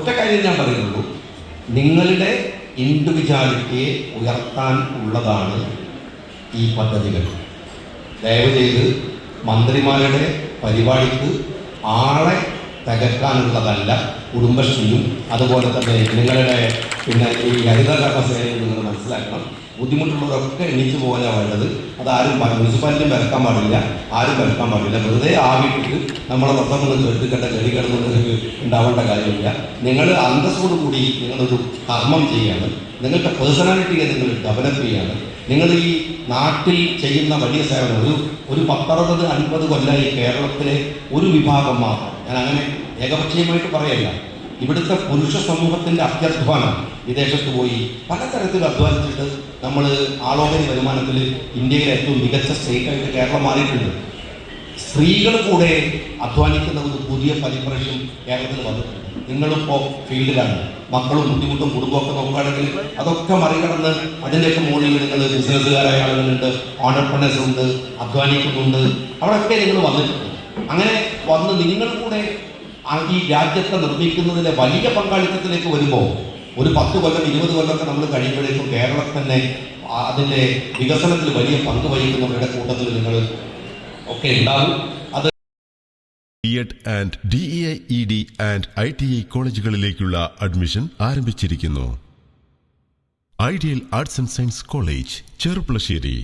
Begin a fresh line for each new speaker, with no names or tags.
ഒറ്റ കാര്യം ഞാൻ പറയുന്നുള്ളൂ, നിങ്ങളുടെ ഇൻഡിവിജ്വാലിറ്റിയെ ഉയർത്താൻ ഉള്ളതാണ് ഈ പദ്ധതികൾ. ദയവ് ചെയ്ത് മന്ത്രിമാരുടെ പരിപാടിക്ക് ആളെ തികക്കാനുള്ളതല്ല കുടുംബശ്രീയും അതുപോലെ തന്നെ നിങ്ങളുടെ ഈ ഹരിതകർമ്മസേനയും നിങ്ങൾ മനസ്സിലാക്കണം. ബുദ്ധിമുട്ടുള്ളവരൊക്കെ എണീച്ചു പോകാനാണ് വേണ്ടത്. അതാരും മുനിസിപ്പാലിറ്റിയും വരക്കാൻ പാടില്ല, ആരും വരക്കാൻ പാടില്ല. വെറുതെ ആവിട്ടിട്ട് നമ്മളെ മൊത്തം എടുത്തിക്കേണ്ട ചെടികളൊന്നും ഉണ്ടാവേണ്ട കാര്യമില്ല. നിങ്ങൾ അന്തസ്സോടു കൂടി നിങ്ങളൊരു കർമ്മം ചെയ്യാണ്, നിങ്ങളുടെ പേഴ്സണാലിറ്റിയെ നിങ്ങൾ ഡെവലപ്പ് ചെയ്യാണ്. നിങ്ങൾ ഈ നാട്ടിൽ ചെയ്യുന്ന വലിയ സേവനം ഒരു 40-50 കൊല്ലമായി കേരളത്തിലെ ഒരു വിഭാഗം മാത്രം, ഞാൻ അങ്ങനെ ഏകപക്ഷീയമായിട്ട് പറയല്ല, ഇവിടുത്തെ പുരുഷ സമൂഹത്തിൻ്റെ അത്യധ്വാനം വിദേശത്ത് പോയി പലതരത്തിൽ അധ്വാനിച്ചിട്ട് നമ്മൾ ആളോഹരി വരുമാനത്തിൽ ഇന്ത്യയിലെ ഏറ്റവും മികച്ച സ്റ്റേറ്റായിട്ട് കേരളം മാറിയിട്ടുണ്ട്. സ്ത്രീകൾ കൂടെ അധ്വാനിക്കുന്ന ഒരു പുതിയ പരിപ്രശ്യം കേരളത്തിൽ വന്നിട്ടുണ്ട്. നിങ്ങളിപ്പോൾ ഫീൽഡിലാണ്, മക്കളും ബുദ്ധിമുട്ടും കുടുംബമൊക്കെ നോക്കുകയാണെങ്കിൽ അതൊക്കെ മറികടന്ന് അതിൻ്റെയൊക്കെ മുകളിൽ നിങ്ങൾ ബിസിനസ്സുകാരായ ആളുകളുണ്ട്, ഓണ്ടർപ്രണേഴ്സ് ഉണ്ട്, അധ്വാനിക്കുന്നുണ്ട്. അവിടെയൊക്കെ നിങ്ങൾ വന്നിട്ടുണ്ട്. അങ്ങനെ വന്ന് നിങ്ങൾ കൂടെ ഈ രാജ്യത്തെ നിർമ്മിക്കുന്നതിലെ വലിയ പങ്കാളിത്തത്തിലേക്ക് വരുമ്പോൾ ഒരു 10 കൊല്ലം 20 കൊല്ലമൊക്കെ നമ്മൾ കഴിയുമ്പോഴേക്കും കേരളത്തിൽ തന്നെ അതിൻ്റെ വികസനത്തിൽ വലിയ പങ്ക് വഹിക്കുന്നവരുടെ കൂട്ടത്തിൽ നിങ്ങൾ ഒക്കെ ഉണ്ടാവും. അത്
BEd and DEI ED and ITI കോളേജുകളിലേക്കുള്ള അഡ്മിഷൻ ആരംഭിച്ചിരിക്കുന്നു. Ideal arts and science college, Cherpulassery.